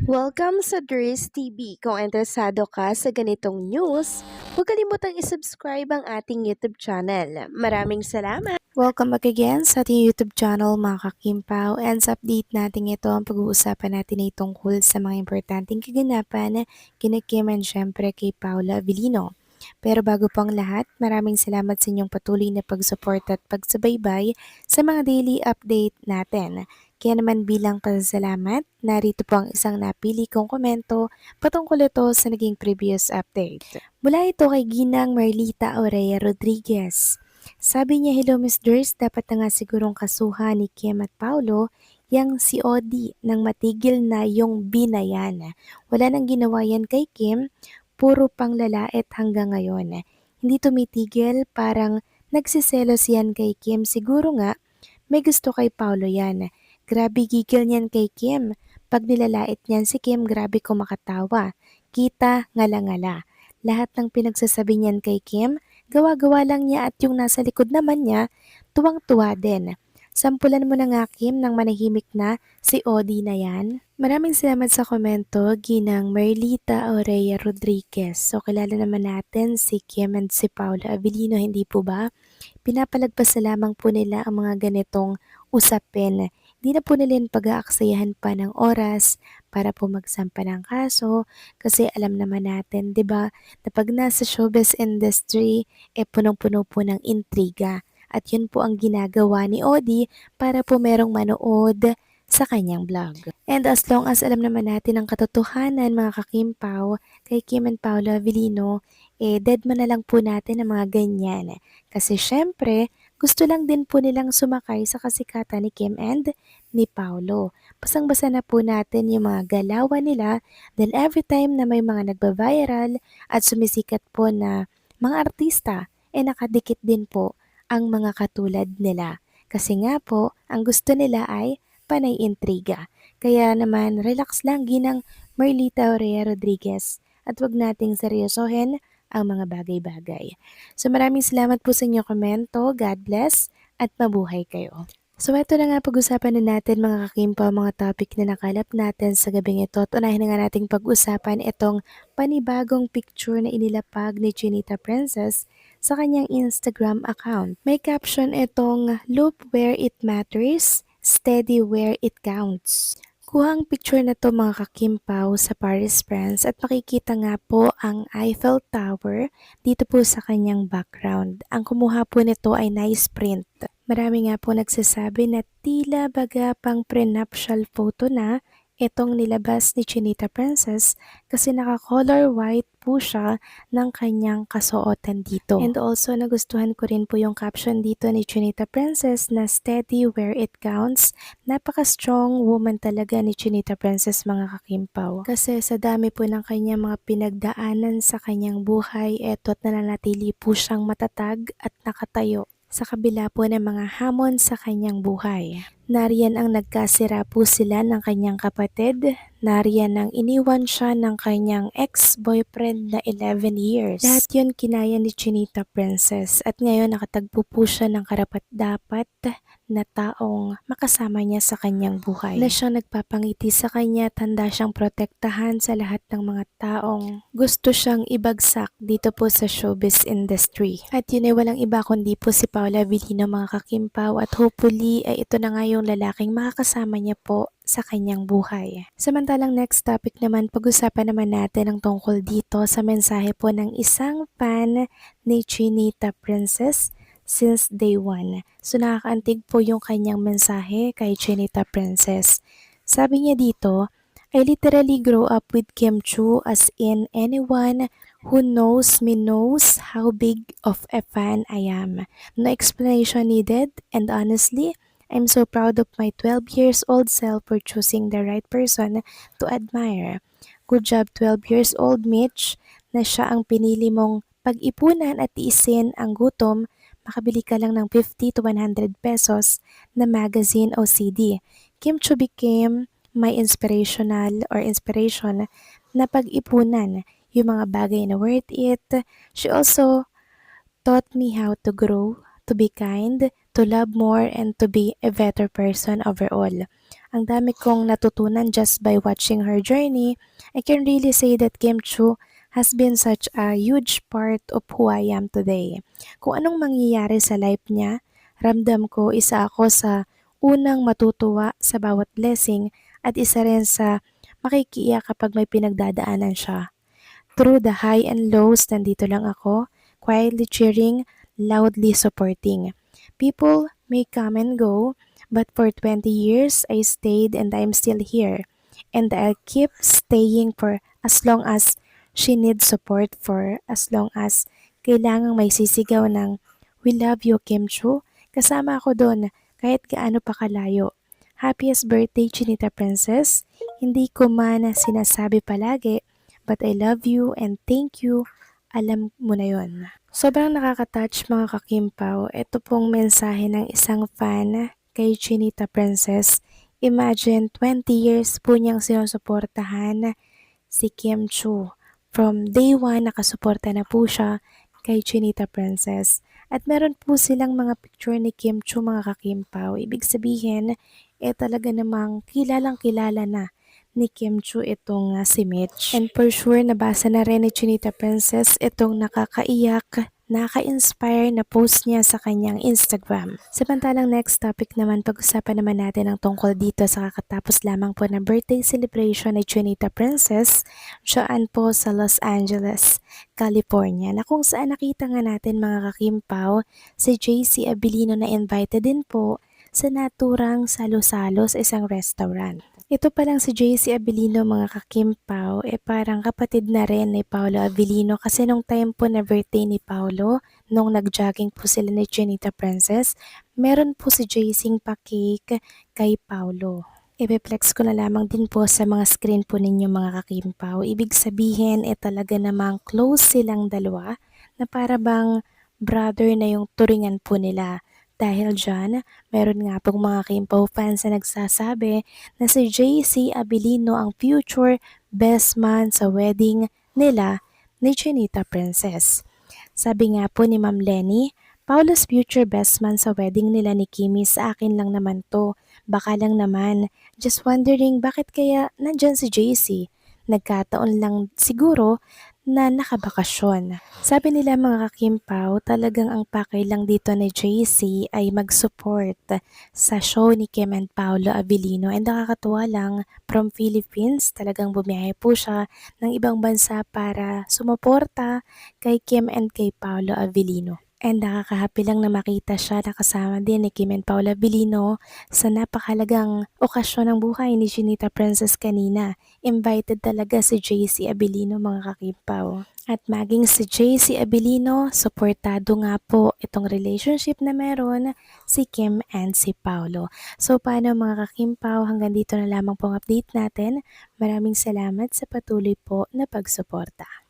Welcome sa Dries TV. Kung interesado ka sa ganitong news, huwag kalimutang isubscribe ang ating YouTube channel. Maraming salamat! Welcome back again sa ating YouTube channel mga kakimpaw, and sa update natin ito ang pag-uusapan natin ay tungkol sa mga importanteng kaganapan kina Kim and syempre kay Paula Avellino. Pero bago pang lahat, maraming salamat sa inyong patuloy na pag-support at pagsubaybay sa mga daily update natin. Kaya naman bilang pasasalamat, narito po ang isang napili kong komento patungkol ito sa naging previous update. Mula ito kay Ginang Marlita Aurea Rodriguez. Sabi niya, hello Miss Durs, dapat na nga sigurong kasuhan ni Kim at Paulo yang si Odi nang matigil na yung binayan. Wala nang ginawa yan kay Kim, puro pang lalait hanggang ngayon. Hindi tumitigil, parang nagsiselos yan kay Kim. Siguro nga, may gusto kay Paulo yan. Grabe gigil niyan kay Kim. Pag nilalait niyan si Kim, grabe kumakatawa. Kita, ngala-ngala. Lahat ng pinagsasabi niyan kay Kim, gawa-gawa lang niya at yung nasa likod naman niya, tuwang-tuwa din. Sampulan mo na nga Kim nang manahimik na si Odi na yan. Maraming salamat sa komento, Ginang Merlita Aurea Rodriguez. So kilala naman natin si Kim and si Paula Avellino, hindi po ba? Pinapalagpas na lamang po nila ang mga ganitong usapin. Hindi na po nila pag-aaksayahan pa ng oras para po magsampa ng kaso kasi alam naman natin, 'di ba, na pag nasa showbiz industry, punong-puno po ng intriga. At yun po ang ginagawa ni Odi para po merong manood sa kanyang vlog. And as long as alam naman natin ang katotohanan mga kakimpaw kay Kim and Paula Avellino, dead man na lang po natin ang mga ganyan. Kasi syempre, gusto lang din po nilang sumakay sa kasikatan ni Kim and ni Paulo. Basang-basa na po natin yung mga galawan nila dahil every time na may mga nagba-viral at sumisikat po na mga artista, nakadikit din po ang mga katulad nila. Kasi nga po, ang gusto nila ay panay intriga. Kaya naman, relax lang ginang Merlita Aurea Rodriguez at wag nating seryosohin ang mga bagay-bagay. So maraming salamat po sa inyong komento. God bless at mabuhay kayo. So ito na nga pag-usapan na natin mga kakimpa, mga topic na nakalap natin sa gabing ito. At unahin na nga nating pag-usapan itong panibagong picture na inilapag ni Chinita Princess sa kanyang Instagram account. May caption itong "Loop where it matters, steady where it counts." Kuha ang picture na to mga kakimpaw sa Paris, France at makikita nga po ang Eiffel Tower dito po sa kanyang background. Ang kumuha po nito ay nice print. Marami nga po nagsasabi na tila baga pang prenuptial photo na itong nilabas ni Chinita Princess kasi naka-color white po siya ng kanyang kasuotan dito. And also nagustuhan ko rin po yung caption dito ni Chinita Princess na steady where it counts. Napaka-strong woman talaga ni Chinita Princess mga kakimpaw. Kasi sa dami po ng kanyang mga pinagdaanan sa kanyang buhay, eto't nananatili po siyang matatag at nakatayo sa kabila po ng mga hamon sa kanyang buhay. Nariyan ang nagkasira po sila ng kanyang kapatid, nariyan ang iniwan siya ng kanyang ex-boyfriend na 11 years. Lahat yun kinaya ni Chinita Princess at ngayon nakatagpo po siya ng karapat-dapat na taong makasama niya sa kanyang buhay. Na siyang nagpapangiti sa kanya, tanda siyang protektahan sa lahat ng mga taong gusto siyang ibagsak dito po sa showbiz industry. At yun ay walang iba kundi po si Paula Avellino mga kakimpaw at hopefully ay ito na nga yung lalaking makakasama niya po sa kanyang buhay. Samantalang next topic naman, pag-usapan naman natin ang tungkol dito sa mensahe po ng isang fan ni Chinita Princess since day one. So nakakaantig po yung kanyang mensahe kay Chinita Princess. Sabi niya dito, I literally grow up with Kim Chu, as in anyone who knows me knows how big of a fan I am. No explanation needed, and honestly, I'm so proud of my 12 years old self for choosing the right person to admire. Good job 12 years old Mitch, na siya ang pinili mong pag-ipunan at tiisin ang gutom, makabili ka lang ng 50 to 100 pesos na magazine o CD. Kim Chu became my inspiration na pag-ipunan yung mga bagay na worth it. She also taught me how to grow, to be kind, to to love more and to be a better person overall. Ang dami kong natutunan just by watching her journey. I can really say that Kim Chu has been such a huge part of who I am today. Kung anong mangyayari sa life niya, ramdam ko isa ako sa unang matutuwa sa bawat blessing at isa rin sa makikiiyak kapag may pinagdadaanan siya. Through the high and lows, nandito lang ako, quietly cheering, loudly supporting. People may come and go, but for 20 years I stayed and I'm still here. And I'll keep staying for as long as she needs support, for as long as kailangang may sisigaw ng "We love you, Kim Chu." Kasama ako doon kahit gaano pa kalayo. Happiest birthday, Chinita Princess. Hindi ko man sinasabi palagi, but I love you and thank you. Alam mo na yon. Sobrang nakaka-touch mga kakimpaw. Ito pong mensahe ng isang fan kay Chinita Princess. Imagine 20 years po niyang sinusuportahan si Kim Chu. From day 1, nakasuporta na po siya kay Chinita Princess. At meron po silang mga picture ni Kim Chu mga kakimpaw. Ibig sabihin, talaga namang kilalang kilala na ni Kim Chu itong si Mitch. And for sure, nabasa na rin ni Chinita Princess itong nakakaiyak, nakaka-inspire na post niya sa kanyang Instagram. Samantalang next topic naman, pag-usapan naman natin ang tungkol dito sa kakatapos lamang po na birthday celebration ni Chinita Princess dyan po sa Los Angeles, California, na kung saan nakita nga natin mga kakimpaw, si JC Abilino na invited din po sa naturang salo-salo sa isang restaurant. Ito palang si JC Abilino mga kakimpaw, parang kapatid na rin ni Paolo Abilino kasi nung time po na birthday ni Paolo, nung nag-jogging po sila ni Chinita Princess, meron po si JC pa-cake kay Paolo. Ibe-flex ko na lamang din po sa mga screen po ninyo mga kakimpaw. Ibig sabihin, talaga namang close silang dalawa na para bang brother na yung turingan po nila. Dahil dyan, meron nga pong mga Kimpaw fans na nagsasabi na si JC Abilino ang future best man sa wedding nila ni Chinita Princess. Sabi nga po ni Ma'am Lenny, Paolo's future best man sa wedding nila ni Kimi, sa akin lang naman to. Baka lang naman. Just wondering bakit kaya nandyan si JC. Nagkataon lang siguro na nakabakasyon. Sabi nila mga kakimpaw, talagang ang pakay lang dito ni JC ay mag-support sa show ni Kim and Paolo Abilino. And nakakatuwa lang, from Philippines, talagang bumiyahe po siya ng ibang bansa para sumuporta kay Kim and kay Paolo Abilino. And nakaka-happy lang na makita siya na kasama din ni Kim and Paolo Abilino sa napakalagang okasyon ng buhay ni Chinita Princess kanina. Invited talaga si JC Abilino mga kakimpaw. At maging si JC Abilino, suportado nga po itong relationship na meron si Kim and si Paolo. So paano mga kakimpaw, hanggang dito na lamang pong update natin. Maraming salamat sa patuloy po na pagsuporta.